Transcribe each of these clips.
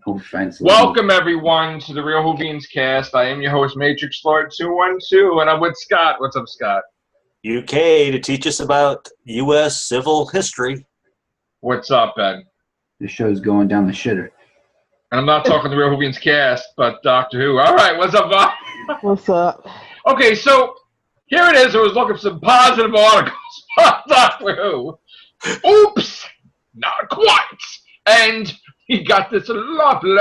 Welcome, everyone, to the Real Whovians cast. I am your host, Matrix Lord 212, and I'm with Scott. What's up, Scott? UK to teach us about U.S. civil history. What's up, Ben? The show's going down the shitter. And I'm not talking the Real Whovians cast, but Doctor Who. All right, what's up, Bob? What's up? Okay, so here it is. I was looking for some positive articles on Doctor Who. Oops, not quite. And he got this lovely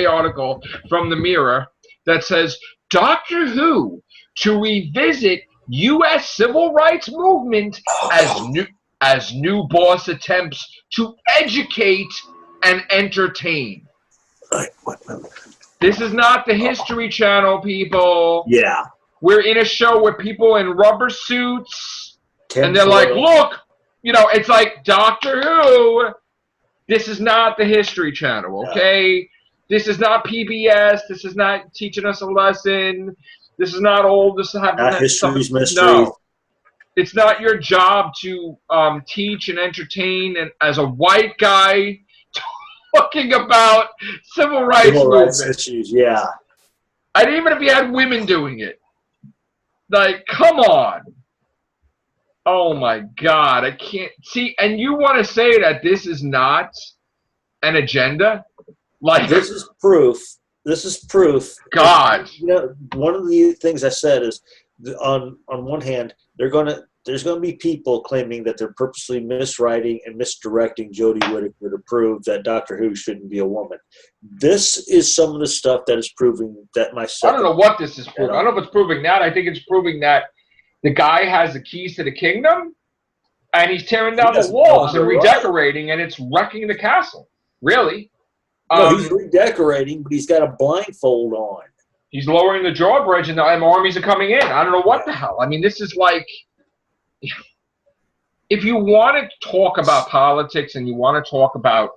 article from the Mirror that says, Doctor Who to revisit U.S. civil rights movement as new boss attempts to educate and entertain. This is not the History Channel, people. Yeah. We're in a show with people in rubber suits, and they're like, look, it's like Doctor Who. This is not the History Channel, okay? No. This is not PBS. This is not teaching us a lesson. This is not old. This is not history's mystery. No. It's not your job to teach and entertain, and as a white guy talking about civil rights issues, yeah. And even if you had women doing it. Like, come on. Oh my God, I can't see. And you want to say that this is not an agenda? Like, this is proof. This is proof. God. One of the things I said is, on one hand, there's going to be people claiming that they're purposely miswriting and misdirecting Jodie Whittaker to prove that Doctor Who shouldn't be a woman. This is some of the stuff that is proving that I don't know what this is proving. I don't know if it's proving that. I think it's proving that the guy has the keys to the kingdom, and he's tearing down the walls and redecorating, and it's wrecking the castle. Really? No, he's redecorating, but he's got a blindfold on. He's lowering the drawbridge, and the armies are coming in. I don't know what the hell. I mean, this is like, if you want to talk about politics and you want to talk about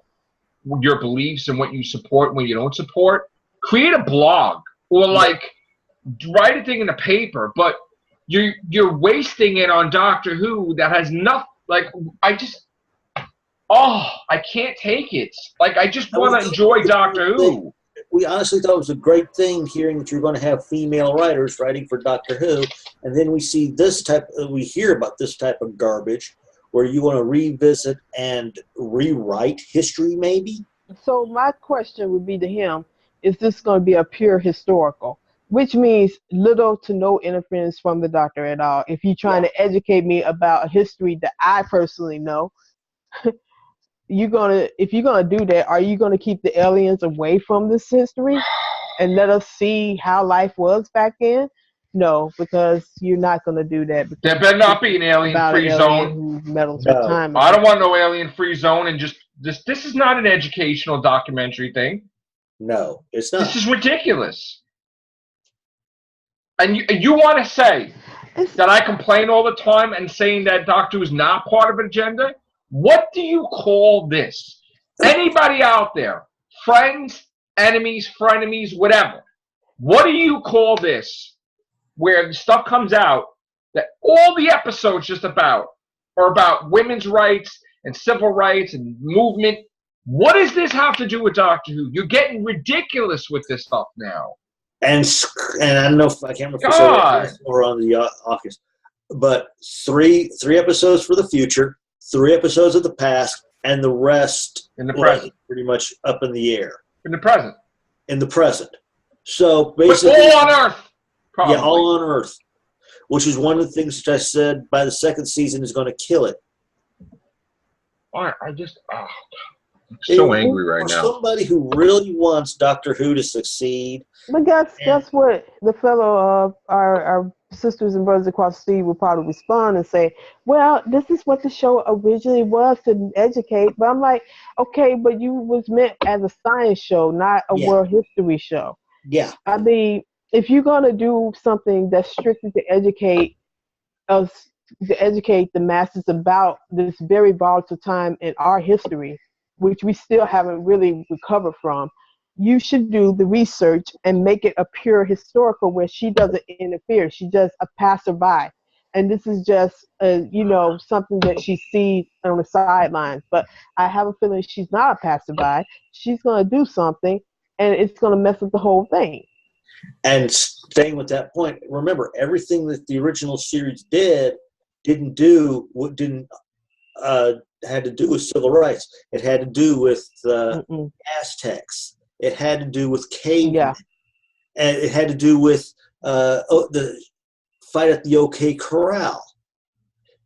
your beliefs and what you support and what you don't support, create a blog or write a thing in the paper, but you're wasting it on Doctor Who that has nothing. I can't take it. Like, I just want to enjoy Doctor Who. We honestly thought it was a great thing hearing that you're going to have female writers writing for Doctor Who, and then we hear about this type of garbage where you want to revisit and rewrite history, maybe. So my question would be to him: is this going to be a pure historical? Which means little to no interference from the Doctor at all. If you're trying to educate me about a history that I personally know, if you're gonna do that, are you gonna keep the aliens away from this history and let us see how life was back then? No, because you're not gonna do that. There better not be an alien-free zone. Who meddles with time. I don't want no alien-free zone, and this is not an educational documentary thing. No, it's not. This is ridiculous. And you want to say that I complain all the time and saying that Doctor Who is not part of an agenda? What do you call this? Anybody out there, friends, enemies, frenemies, whatever, what do you call this where the stuff comes out that all the episodes just are about women's rights and civil rights and movement? What does this have to do with Doctor Who? You're getting ridiculous with this stuff now. And I don't know if I can't remember if I said or on the office, but three episodes for the future, 3 episodes of the past, and the rest in the present, pretty much up in the air. In the present. In the present. So basically, all on Earth. Probably. Yeah, all on Earth, which is one of the things that I said by the second season is going to kill it. I'm so angry right now. Somebody who really wants Doctor Who to succeed. But that's what the fellow our sisters and brothers across the sea would probably respond and say, well, this is what the show originally was, to educate. But I'm like, okay, but you was meant as a science show, not a world history show. Yeah. I mean, if you're going to do something that's strictly to educate us, to educate the masses about this very volatile time in our history, which we still haven't really recovered from, you should do the research and make it a pure historical where she doesn't interfere. She just a passerby. and this is just something that she sees on the sidelines. But I have a feeling she's not a passerby. She's going to do something, and it's going to mess up the whole thing. And staying with that point, remember, everything that the original series had to do with civil rights. It had to do with Aztecs. It had to do with cavemen. Yeah. And it had to do with the fight at the OK Corral.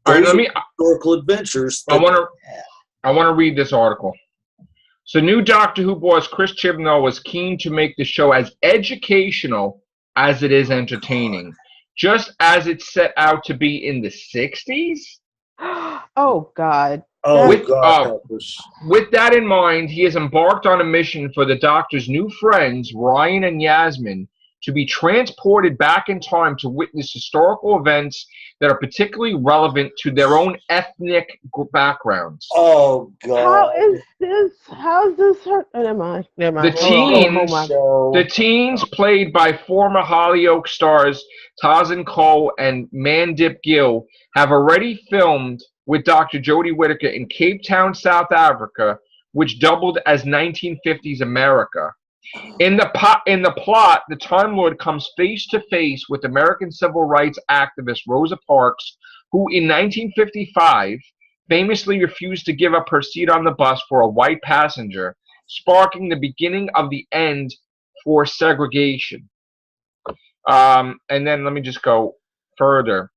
All right, historical adventures. I want to read this article. So, new Doctor Who boss Chris Chibnall was keen to make the show as educational as it is entertaining, just as it set out to be in the 60s. Oh, God. With that in mind, he has embarked on a mission for the Doctor's new friends, Ryan and Yasmin, to be transported back in time to witness historical events that are particularly relevant to their own ethnic backgrounds. Oh, God. How is this hurt? Oh, never mind. The teens, played by former Hollyoaks stars Tazan Cole and Mandip Gill, have already filmed with Dr. Jodie Whittaker in Cape Town, South Africa, which doubled as 1950s America. In the plot, the Time Lord comes face to face with American civil rights activist Rosa Parks, who in 1955 famously refused to give up her seat on the bus for a white passenger, sparking the beginning of the end for segregation. And then let me just go further.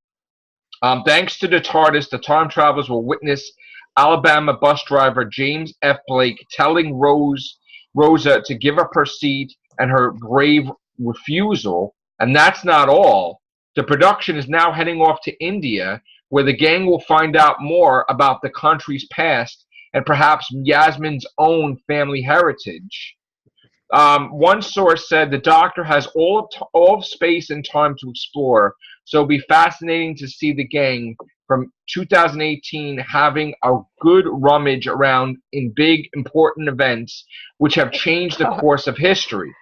Thanks to the TARDIS, the time travelers will witness Alabama bus driver James F. Blake telling Rosa to give up her seat and her grave refusal. And that's not all. The production is now heading off to India, where the gang will find out more about the country's past and perhaps Yasmin's own family heritage. One source said the Doctor has all of space and time to explore, so it'll be fascinating to see the gang from 2018 having a good rummage around in big, important events which have changed the course of history.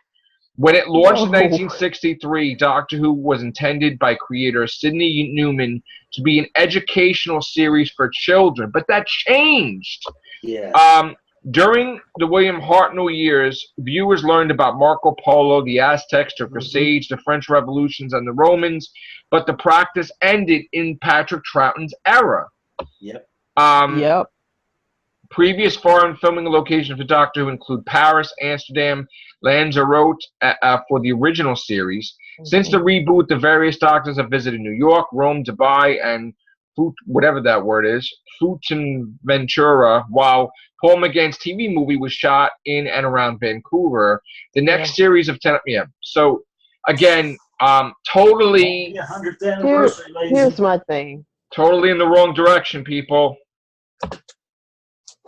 When it launched in 1963, Doctor Who was intended by creator Sidney Newman to be an educational series for children, but that changed. Yeah. During the William Hartnell years, viewers learned about Marco Polo, the Aztecs, the Crusades, the French Revolutions, and the Romans, but the practice ended in Patrick Troughton's era. Yep. Previous foreign filming locations for Doctor Who include Paris, Amsterdam, Lanzarote for the original series. Since the reboot, the various Doctors have visited New York, Rome, Dubai, and whatever that word is, Fuerteventura, while Paul McGann's TV movie was shot in and around Vancouver. The next series of 10, So, again, totally. 100th anniversary, here's my thing. Totally in the wrong direction, people.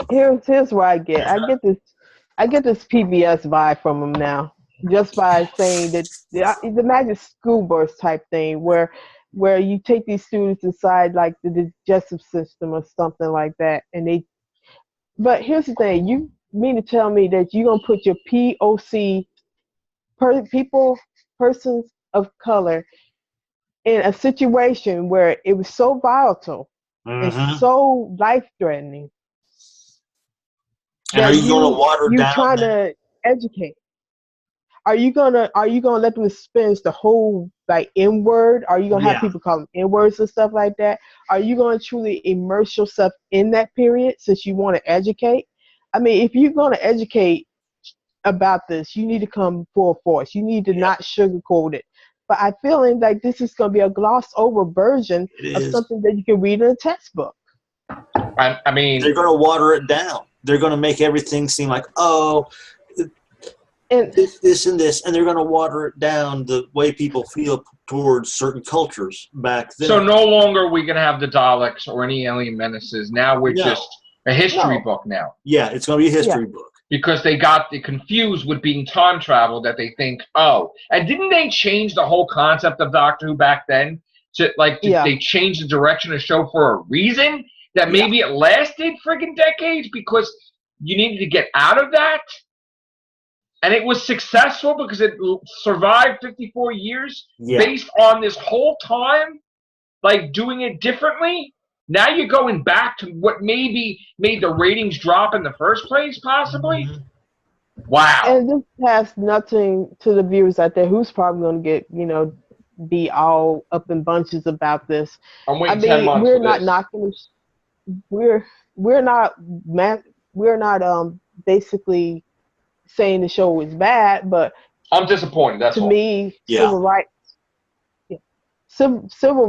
Here's where I get this PBS vibe from them now, just by saying that the Magic School Bus type thing, where you take these students inside like the digestive system or something like that, and they. But here's the thing: you mean to tell me that you're gonna put your POC persons of color in a situation where it was so volatile and so life-threatening? And are you going to water down? You're trying to educate. Are you gonna let them experience the whole like N-word? Are you gonna have people call them N-words and stuff like that? Are you gonna truly immerse yourself in that period since you want to educate? I mean, if you're gonna educate about this, you need to come full force. You need to not sugarcoat it. But I feel like this is gonna be a glossed over version of something that you can read in a textbook. I mean, they're gonna water it down. They're going to make everything seem like, this and this, and they're going to water it down the way people feel towards certain cultures back then. So no longer are we going to have the Daleks or any alien menaces. Now we're just a history book now. Yeah, it's going to be a history book. Because they got confused with being time travel that they think, and didn't they change the whole concept of Doctor Who back then? They changed the direction of the show for a reason? That maybe it lasted friggin' decades because you needed to get out of that. And it was successful because it survived 54 years based on this whole time. like doing it differently. Now you're going back to what maybe made the ratings drop in the first place, possibly. Wow. And this has nothing to the viewers out there who's probably going to get, be all up in bunches about this. I'm waiting 10 months we're for not this. knocking. We're not basically saying the show is bad, but I'm disappointed. That's to all. me, civil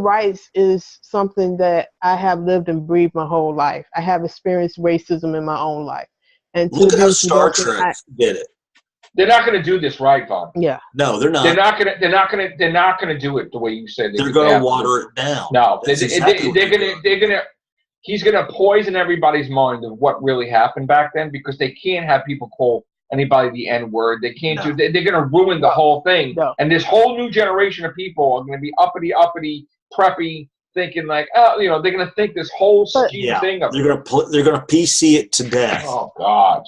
rights is something that I have lived and breathed my whole life. I have experienced racism in my own life. And look at how Star Trek did it. They're not going to do this right, Vaughn. Yeah. No, they're not. They're not going to do it the way you said. They're going to water it down. No, they're going to. He's going to poison everybody's mind of what really happened back then, because they can't have people call anybody the N-word. They can't do. They're going to ruin the whole thing. No. And this whole new generation of people are going to be uppity, preppy, thinking like, they're going to think this whole scheme thing of. They're going to PC it to death. Oh God.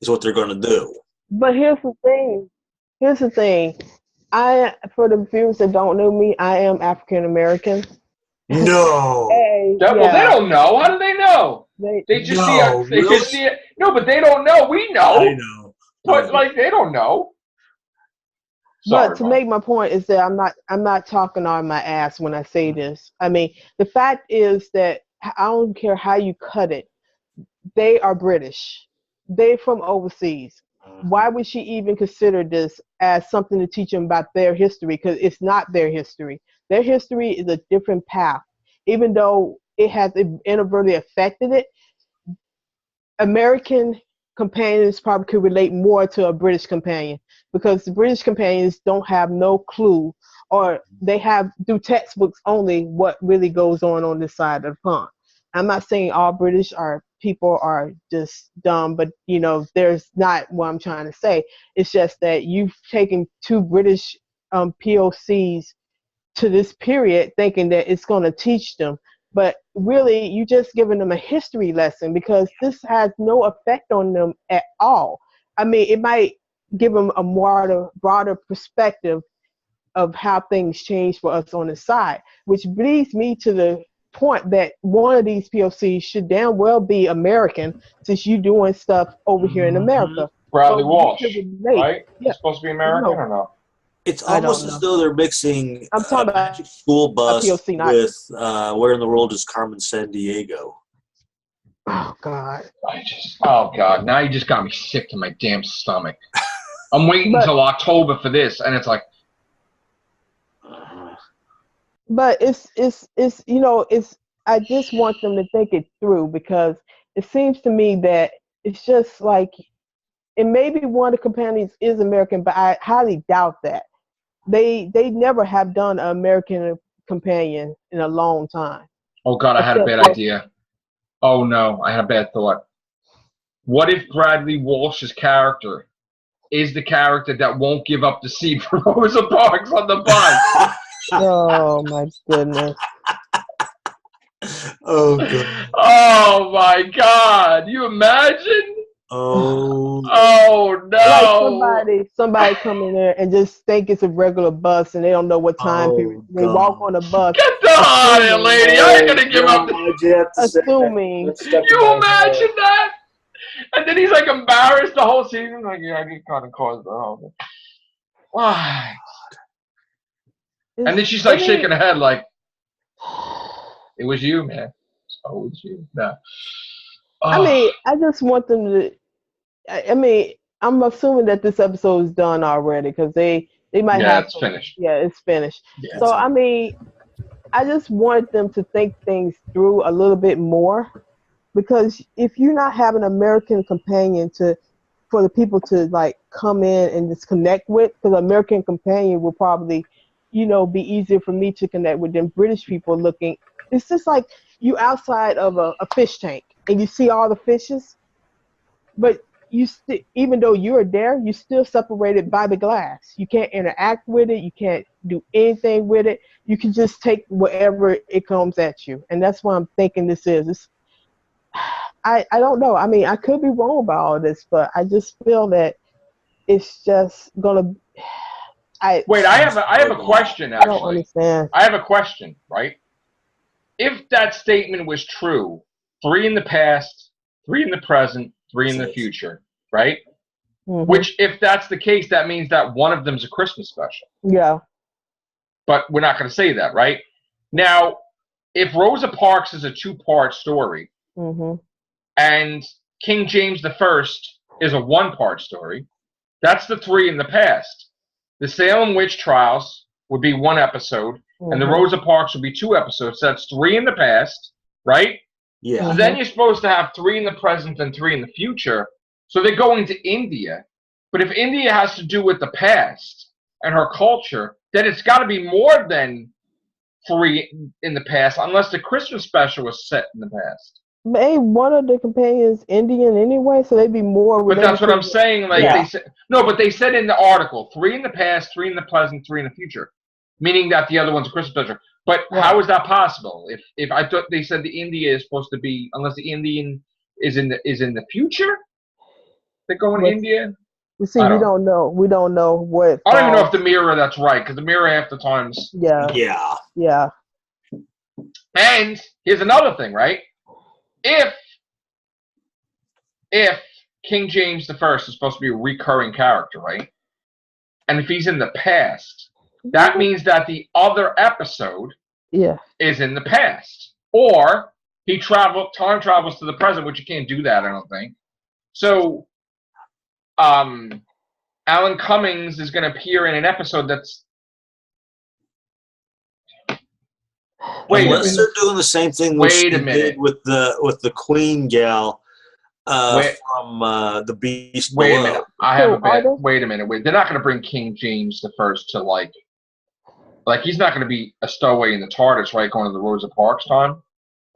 Is what they're going to do. But here's the thing. For the viewers that don't know me, I am African American. No. Well, they don't know. How do they know? They just see it. They just see it. No, but they don't know. We know. I know. But they don't know. Sorry, but to make my point is that I'm not talking on my ass when I say this. I mean, the fact is that I don't care how you cut it. They are British. They're from overseas. Why would she even consider this as something to teach them about their history? Because it's not their history. Their history is a different path. Even though it has inadvertently affected it, American companions probably could relate more to a British companion, because the British companions don't have no clue, or they have through textbooks only what really goes on this side of the pond. I'm not saying all British people are just dumb, but there's not what I'm trying to say. It's just that you've taken two British POCs to this period thinking that it's going to teach them, but really you just giving them a history lesson, because this has no effect on them at all. I mean, it might give them a more broader perspective of how things change for us on the side, which leads me to the point that one of these POCs should damn well be American, since you're doing stuff over here in America. Bradley Walsh, right? Yeah. It's supposed to be American or no? It's almost as though they're mixing I'm talking about Magic School Bus POC, with Where in the World is Carmen Sandiego? Oh God! Now you just got me sick to my damn stomach. I'm waiting until October for this, and it's like. But it's I just want them to think it through, because it seems to me that it's just like, and maybe one of the companions is American, but I highly doubt that. They never have done an American companion in a long time. Oh God, I had a bad idea. Oh no, I had a bad thought. What if Bradley Walsh's character is the character that won't give up the seat for Rosa Parks on the bus? Oh my goodness. Oh God. Oh my God. You imagine? Oh no. Like somebody come in there and just think it's a regular bus and they don't know what time period. They walk on a bus. Get the hell out of here, lady. I ain't gonna give up. Assuming. You imagine that? And then he's like embarrassed the whole season. Like, yeah, I get kind of caused the whole. Why? And then she's like shaking her head like, it was you, man. Oh, it was you. No. Oh. I mean, I just want them to. I mean, I'm assuming that this episode is done already, because they might have. Yeah, it's finished. Yeah, it's finished. Yeah, so I mean, I just want them to think things through a little bit more, because if you're not having an American companion for the people to like come in and just connect with, because American companion will probably, be easier for me to connect with than British people looking. It's just like you outside of a fish tank and you see all the fishes, but even though you're there, you're still separated by the glass. You can't interact with it. You can't do anything with it. You can just take whatever it comes at you. And that's what I'm thinking this is. I don't know. I mean, I could be wrong about all this, but I just feel that it's just going to, Wait, I have a question, I actually. don't understand. I have a question, right? If that statement was true, 3 in the past, 3 in the present, 3 in the future, right? Mm-hmm. Which, if that's the case, that means that one of them's a Christmas special. Yeah. But we're not going to say that, right? Now, if Rosa Parks is a 2-part story, Mm-hmm. and King James I is a 1-part story, that's the 3 in the past. The Salem Witch Trials would be 1 episode, and the Rosa Parks would be 2 episodes. So that's 3 in the past, right? Yeah. So then you're supposed to have 3 in the present and 3 in the future. So they're going to India. But if India has to do with the past and her culture, then it's got to be more than 3 in the past, unless the Christmas special was set in the past. But ain't one of the companions Indian anyway, so they'd be more. But that's what I'm saying. Like Yeah. they said, no, but they said in the article, 3 in the past, 3 in the present, 3 in the future, meaning that the other one's a Christmas special. But how is that possible? If I thought they said the India is supposed to be, unless the Indian is in the future, they're going to India. You see, we don't know. We don't know what. I don't even know if the Mirror that's right, because the Mirror half the times. Yeah. Yeah. Yeah. And here's another thing, right? If King James I is supposed to be a recurring character, right? And if he's in the past, that means that the other episode is in the past. Or he time travels to the present, which you can't do that, I don't think. So Alan Cummings is going to appear in an episode that's... Unless they're doing the same thing they did with the Queen gal from the Beast Wait Below. a minute. Wait a minute. They're not going to bring King James I to like he's not going to be a stowaway in the TARDIS, right? Going to the Rosa Parks time.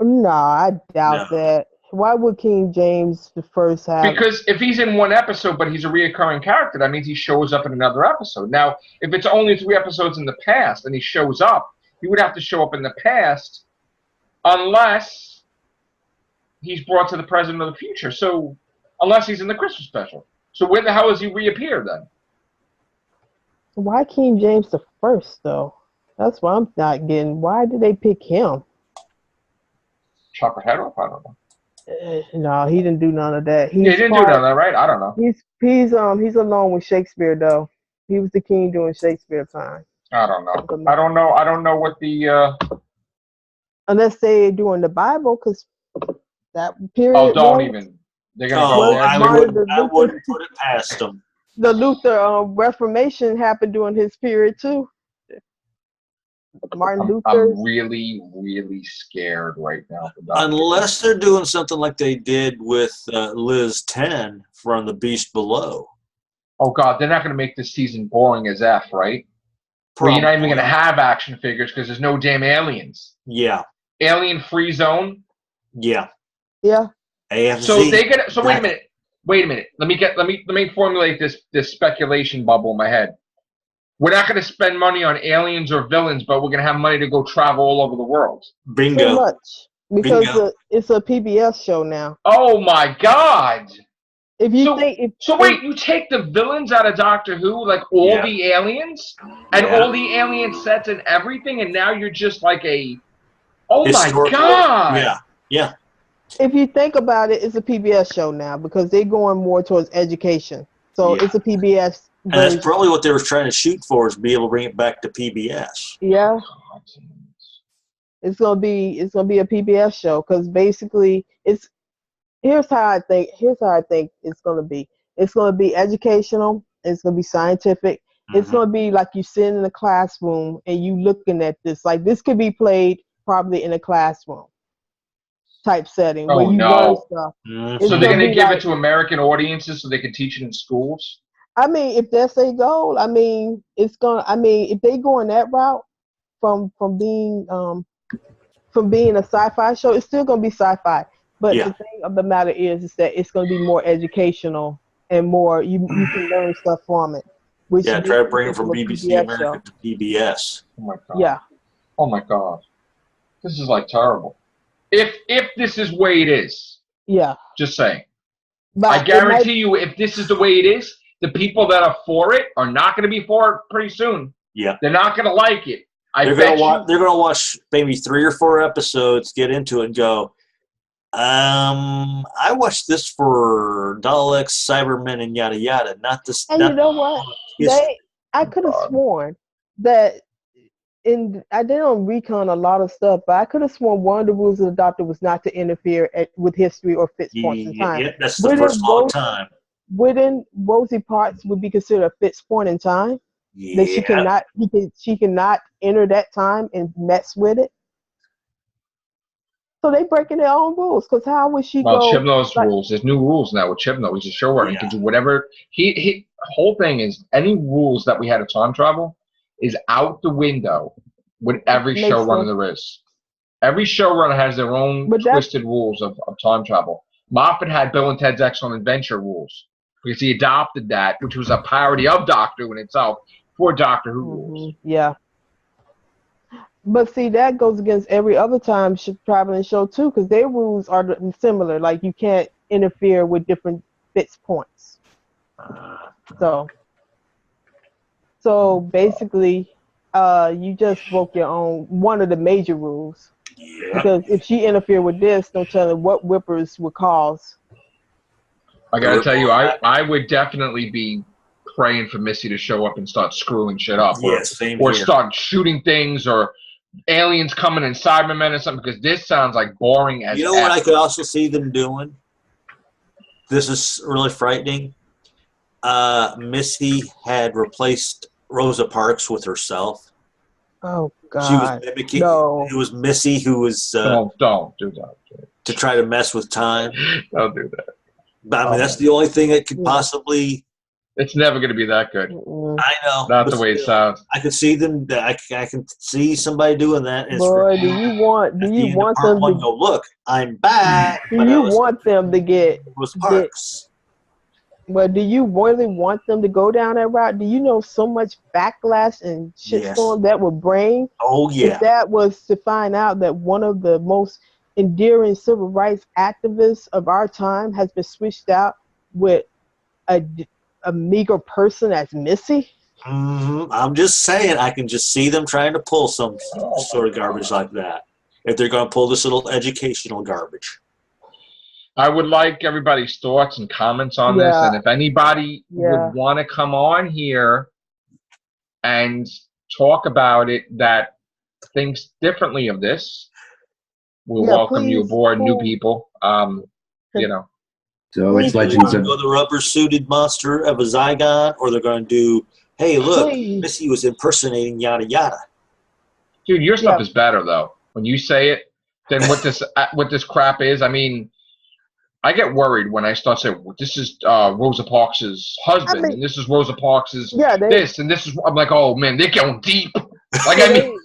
No, I doubt that. Why would King James I have? Because if he's in 1 episode, but he's a reoccurring character, that means he shows up in another episode. Now, if it's only 3 episodes in the past and he shows up, he would have to show up in the past unless he's brought to the present or the future. So, unless he's in the Christmas special. So where the hell does he reappear then? Why King James I, though? That's what I'm not getting. Why did they pick him? Chop her head off? I don't know. No, he didn't do none of that. He didn't do none of that, right? I don't know. He's along with Shakespeare, though. He was the king during Shakespeare time. I don't know. I don't know what the... Unless they're doing the Bible, because that period... Oh, don't even. They're gonna I wouldn't put it past them. The Luther Reformation happened during his period, too. Martin Luther. I'm really, really scared right now. Unless they're doing something like they did with Liz 10 from The Beast Below. Oh, God, they're not going to make this season boring as F, right? Where you're not even going to have action figures because there's no damn aliens. Yeah. Alien-free zone? Yeah. Yeah. AFZ. So they get. So wait a minute. Wait a minute. Let me formulate this speculation bubble in my head. We're not going to spend money on aliens or villains, but we're going to have money to go travel all over the world. Bingo. Too much. Because it's a PBS show now. Oh, my God. If you wait, you take the villains out of Doctor Who, like all the aliens, and all the alien sets and everything, and now you're just like a... Oh, my God. Yeah, yeah. If you think about it, it's a PBS show now because they're going more towards education. So it's a PBS. And that's probably what they were trying to shoot for, is be able to bring it back to PBS. Yeah. It's gonna be a PBS show because basically here's how I think it's gonna be. It's gonna be educational. It's gonna be scientific. Mm-hmm. It's gonna be like you sitting in a classroom and you looking at this. Like this could be played probably in a classroom type setting where you learn stuff. Mm-hmm. So they're gonna give it to American audiences so they can teach it in schools? I mean, if that's their goal, I mean, if they go in that route from being a sci-fi show, it's still gonna be sci-fi. But the thing of the matter is that it's gonna be more educational and more you can learn stuff from it. Try to bring it from BBC America to PBS. Oh my God. Yeah. Oh my God. This is like terrible. If this is the way it is. Yeah. Just saying. But I guarantee you, if this is the way it is, the people that are for it are not going to be for it pretty soon. Yeah. They're not going to like it. They're going to watch maybe 3 or 4 episodes, get into it, and go, I watched this for Daleks, Cybermen, and yada yada. Not this. And you know what? I could have sworn that I didn't recon a lot of stuff, but I could have sworn one of the rules of the Doctor was not to interfere with history or fixed points in time. Yeah, that's the first long time. Wouldn't Rosie Parks would be considered a fixed point in time? Yeah. That she cannot enter that time and mess with it. So they breaking their own rules, because how would she go? Chibnall's rules. There's new rules now with Chibnall. He's a showrunner. He can do whatever. He whole thing is any rules that we had of time travel is out the window with every showrunner there is. Every showrunner has their own twisted rules of time travel. Moffat had Bill and Ted's Excellent Adventure rules because he adopted that, which was a parody of Doctor Who in itself, for Doctor Who rules. Yeah. But see, that goes against every other time traveling show too, because their rules are similar. Like you can't interfere with different fixed points. So basically, you just broke your own one of the major rules. Yeah. Because if she interfered with this, don't tell her what whippers would cause. I gotta tell you, I would definitely be praying for Missy to show up and start screwing shit up, or start shooting things, or aliens coming in Cybermen or something. Because this sounds like boring as. You know what I could also see them doing? This is really frightening. Missy had replaced Rosa Parks with herself. Oh God! She was mimicking. No. It was Missy who was. Don't do that. To try to mess with time. Don't do that. But I mean, that's the only thing that could possibly. It's never going to be that good. I know. Not the way it sounds. I could see them. I can see somebody doing that. Boy, do you want them to go? Look, I'm back. Do you want them to get? Parks. Well, do you really want them to go down that route? Do you know so much backlash and shitstorm that would bring? Oh yeah. If that was to find out that one of the most endearing civil rights activists of our time has been switched out with a meager person as Missy? I'm just saying, I can just see them trying to pull some sort of garbage like that. If they're going to pull this little educational garbage. I would like everybody's thoughts and comments on this. And if anybody would want to come on here and talk about it that thinks differently of this, we'll welcome you aboard, new people. You know. So it's Legends of the rubber-suited monster of a Zygon, or they're going to do, hey, look, Missy was impersonating yada yada. Dude, your stuff is better though. When you say it, than what this crap is. I mean, I get worried when I start saying, well, this is Rosa Parks' husband, and this is Rosa Parks' this, and this is. I'm like, oh man, they're going deep. Like I mean,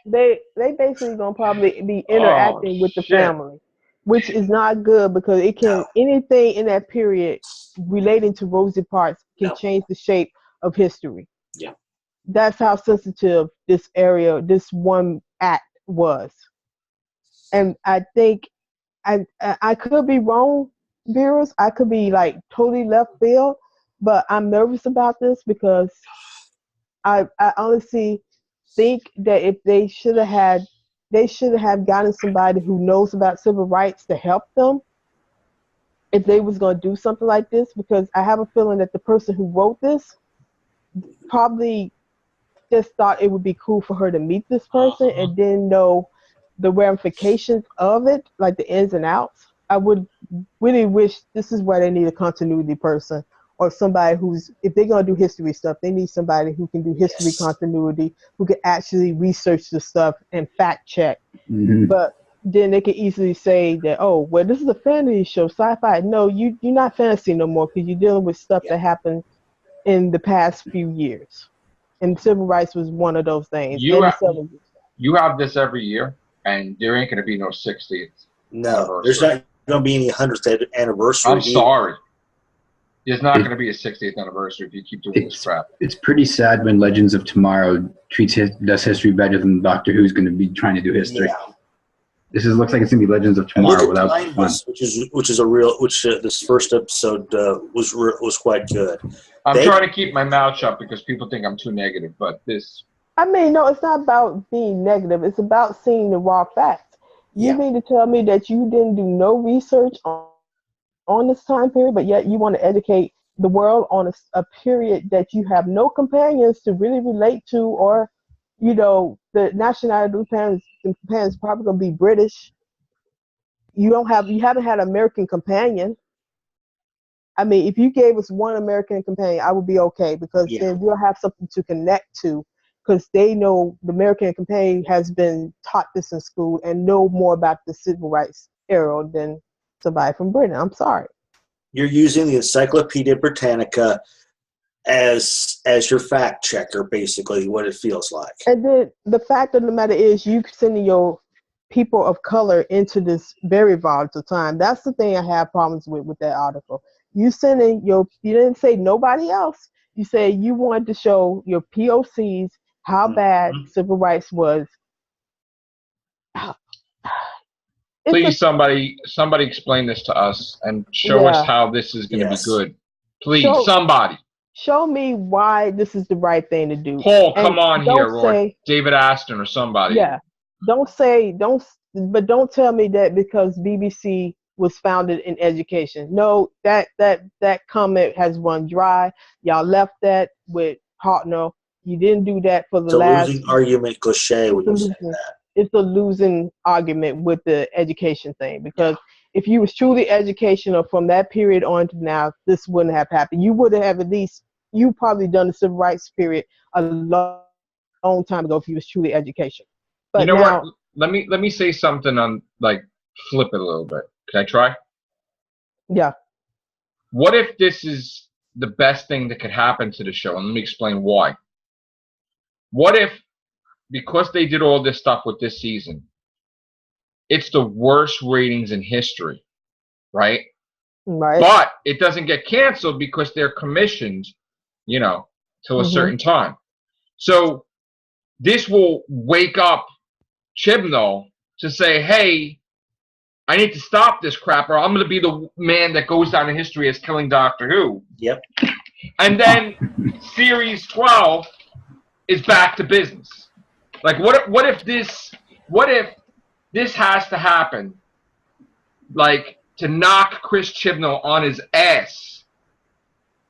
they basically gonna probably be interacting with the family. Which is not good, because it can anything in that period relating to Rosie Parks can change the shape of history. Yeah, that's how sensitive this one act was, and I think I could be wrong, viewers. I could be like totally left field, but I'm nervous about this because I honestly think that if they should have gotten somebody who knows about civil rights to help them if they was going to do something like this, because I have a feeling that the person who wrote this probably just thought it would be cool for her to meet this person and didn't know the ramifications of it, like the ins and outs. I would really wish this is where they need a continuity person, or somebody who's, if they're going to do history stuff, they need somebody who can do history continuity, who can actually research the stuff and fact check. But then they can easily say that, oh, well, this is a fantasy show, sci-fi. No, you're not fantasy no more, because you're dealing with stuff that happened in the past few years. And civil rights was one of those things. You have this every year, and there ain't going to be no 60th. No, there's not going to be any 100th anniversary. I'm sorry. There's not going to be a 60th anniversary if you keep doing this crap. It's pretty sad when Legends of Tomorrow does history better than Doctor Who's going to be trying to do history. looks like it's gonna be Legends of And look Tomorrow at without fun. Timeless, this first episode was quite good. I'm trying to keep my mouth shut because people think I'm too negative, but this. I mean, no, it's not about being negative. It's about seeing the raw facts. You mean to tell me that you didn't do no research on this time period, but yet you want to educate the world on a period that you have no companions to really relate to, or, you know, the nationality of the companions probably going to be British. You haven't had an American companion. I mean, if you gave us one American companion, I would be okay, because then we'll have something to connect to, because they know the American companion has been taught this in school and know more about the civil rights era than somebody from Britain. I'm sorry. You're using the Encyclopedia Britannica as your fact checker, basically, what it feels like. And then the fact of the matter is, you sending your people of color into this very volatile time. That's the thing I have problems with that article. You didn't say nobody else. You say you wanted to show your POCs how bad civil rights was. Please, somebody explain this to us and show us how this is going to be good. Please, somebody. Show me why this is the right thing to do. Paul, come on here, or David Aston or somebody. Yeah. Don't tell me that because BBC was founded in education. No, that comment has run dry. Y'all left that with Hartnell. You didn't do that for the last. It's a losing argument cliche when you say that. It's a losing argument with the education thing, because if you was truly educational from that period on to now, this wouldn't have happened. You would have you probably done the civil rights period a long time ago if you was truly educational. But you know what? Let me say something on, like, flip it a little bit. Can I try? Yeah. What if this is the best thing that could happen to the show? And let me explain why. What if, because they did all this stuff with this season, it's the worst ratings in history, right? Right. But it doesn't get canceled because they're commissioned, till a certain time. So this will wake up Chibnall to say, hey, I need to stop this crap, or I'm going to be the man that goes down in history as killing Doctor Who. Yep. And then Series 12 is back to business. Like, what if this has to happen, like, to knock Chris Chibnall on his ass,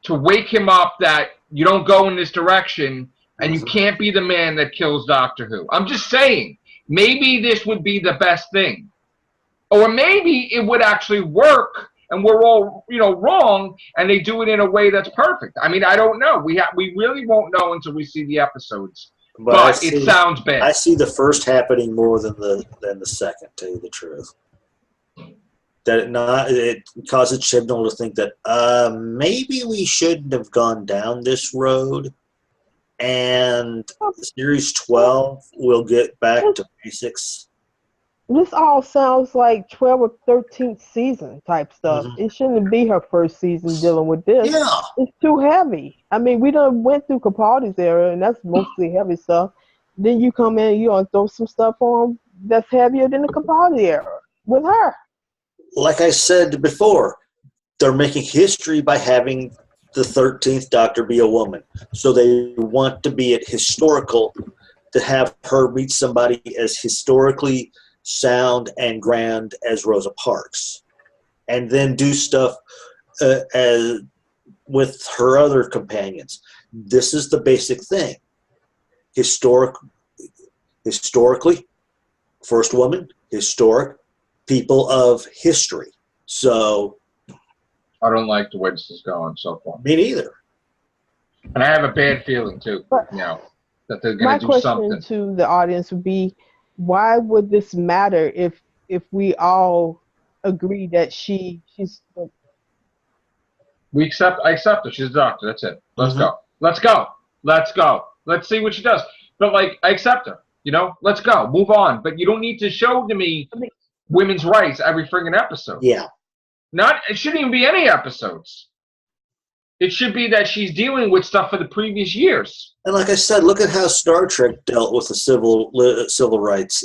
to wake him up that you don't go in this direction and you can't be the man that kills Doctor Who. I'm just saying, maybe this would be the best thing. Or maybe it would actually work and we're all, wrong, and they do it in a way that's perfect. I mean, I don't know. We really won't know until we see the episodes. But it sounds bad. I see the first happening more than the second, to tell you the truth. That it causes Chibnall to think that maybe we shouldn't have gone down this road, and Series 12 will get back to basics. This all sounds like 12th or 13th season type stuff. It shouldn't be her first season dealing with this. Yeah. It's too heavy. I mean, we done went through Capaldi's era, and that's mostly heavy stuff. Then you come in and you throw some stuff on that's heavier than the Capaldi era with her. Like I said before, they're making history by having the 13th Doctor be a woman. So they want to be historical, to have her meet somebody as historically sound and grand as Rosa Parks, and then do stuff as with her other companions. This is the basic thing. Historically, first woman, historic, people of history. So I don't like the way this is going so far. Me neither. And I have a bad feeling too, that they're going to do something. My question to the audience would be, why would this matter if we all agree that she's I accept her. She's a doctor. That's it. Let's go. Let's go. Let's go. Let's see what she does. But, like, I accept her. Let's go. Move on. But you don't need to show to me women's rights every friggin' episode. Yeah. It shouldn't even be any episodes. It should be that she's dealing with stuff for the previous years. And like I said, look at how Star Trek dealt with the civil rights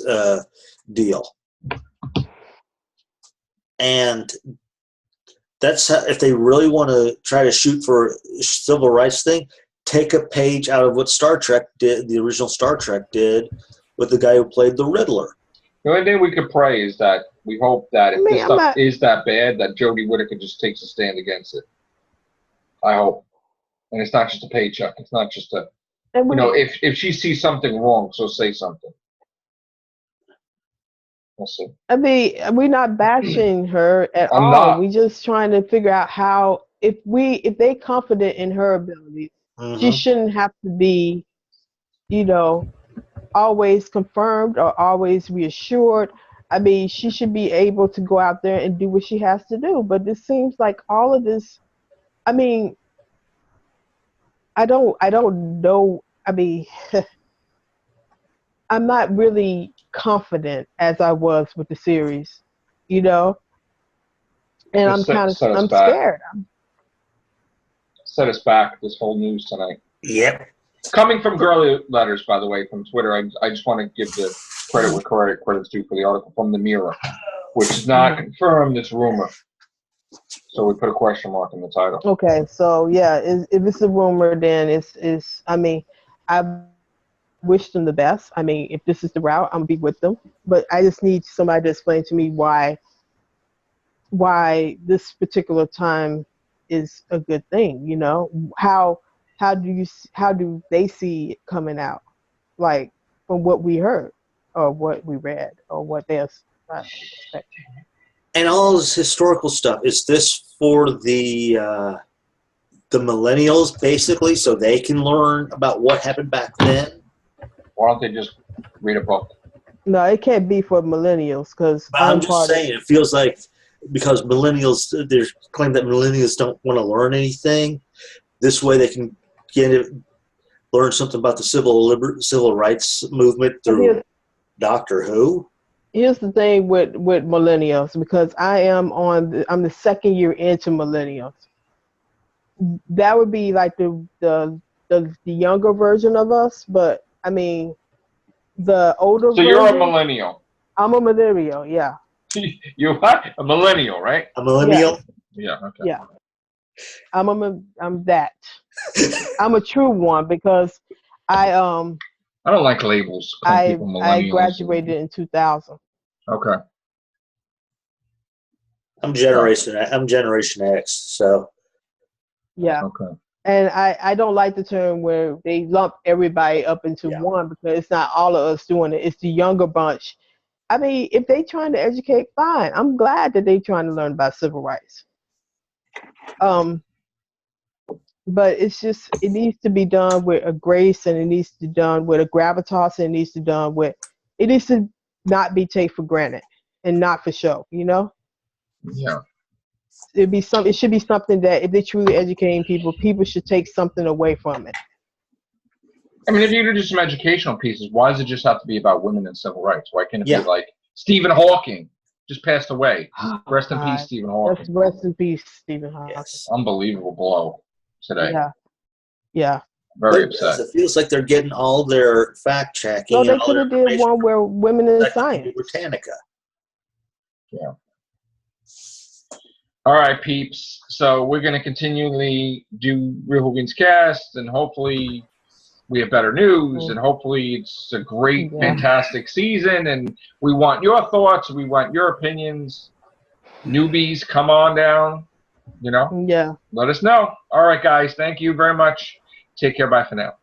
deal. And that's how, if they really want to try to shoot for a civil rights thing, take a page out of what Star Trek did, the original Star Trek did, with the guy who played the Riddler. The only thing we could pray is that we hope that if this stuff is that bad, that Jodie Whittaker just takes a stand against it. I hope. And it's not just a paycheck. It's not just a, you know, if she sees something wrong, so say something. We'll see. I mean, we're not bashing her at all. Not. We're just trying to figure out how, if they confident in her abilities, she shouldn't have to be, you know, always confirmed or always reassured. I mean, she should be able to go out there and do what she has to do. But it seems like all of this, I mean, I don't know. I mean, I'm not really confident as I was with the series, you know, and I'm scared. Set us back, this whole news tonight. Yep. Coming from Girly Letters, by the way, from Twitter, I just want to give the credit where credit's due for the article from the Mirror, which is not confirmed, it's rumor. So we put a question mark in the title. Okay, so yeah, if it's a rumor, then it's I mean, I wish them the best. I mean, if this is the route, I'm gonna be with them. But I just need somebody to explain to me why this particular time is a good thing. You know, how do they see it coming out, like from what we heard or what we read or what they're expecting. And all this historical stuff, is this for the millennials, basically, so they can learn about what happened back then? Why don't they just read a book? No, it can't be for millennials, because I'm just saying, it feels like because millennials, there's claim that millennials don't want to learn anything. This way they can learn something about the civil rights movement through Doctor Who. Here's the thing with millennials, because I'm the second year into millennials. That would be like the younger version of us, but I mean the older version. So you're a millennial. I'm a millennial, yeah. You're what? A millennial, right? A millennial? Yeah, okay. Yeah. I'm that. I'm a true one because I don't like labels. I graduated in 2000. Okay. I'm Generation X, so. Yeah. Okay. And I don't like the term where they lump everybody up into one, because it's not all of us doing it. It's the younger bunch. I mean, if they trying to educate, fine. I'm glad that they trying to learn about civil rights. But it's just, it needs to be done with a grace, and it needs to be done with a gravitas, and it needs to not be taken for granted and not for show, you know? Yeah. It should be something that if they're truly educating people should take something away from it. I mean, if you do some educational pieces, why does it just have to be about women and civil rights? Why can't it be like Stephen Hawking just passed away? Rest in peace, Stephen Hawking. Rest in peace, Stephen Hawking. Yes. Unbelievable blow today. Yeah. Yeah. Very upset. It feels like they're getting all their fact checking. Well, they could have did one where women in science. Britannica. Yeah. All right, peeps. So we're going to continually do Real Whovians Cast, and hopefully we have better news, and hopefully it's a great, fantastic season, and we want your thoughts. We want your opinions. Newbies, come on down. You know? Yeah. Let us know. All right, guys. Thank you very much. Take care. Bye for now.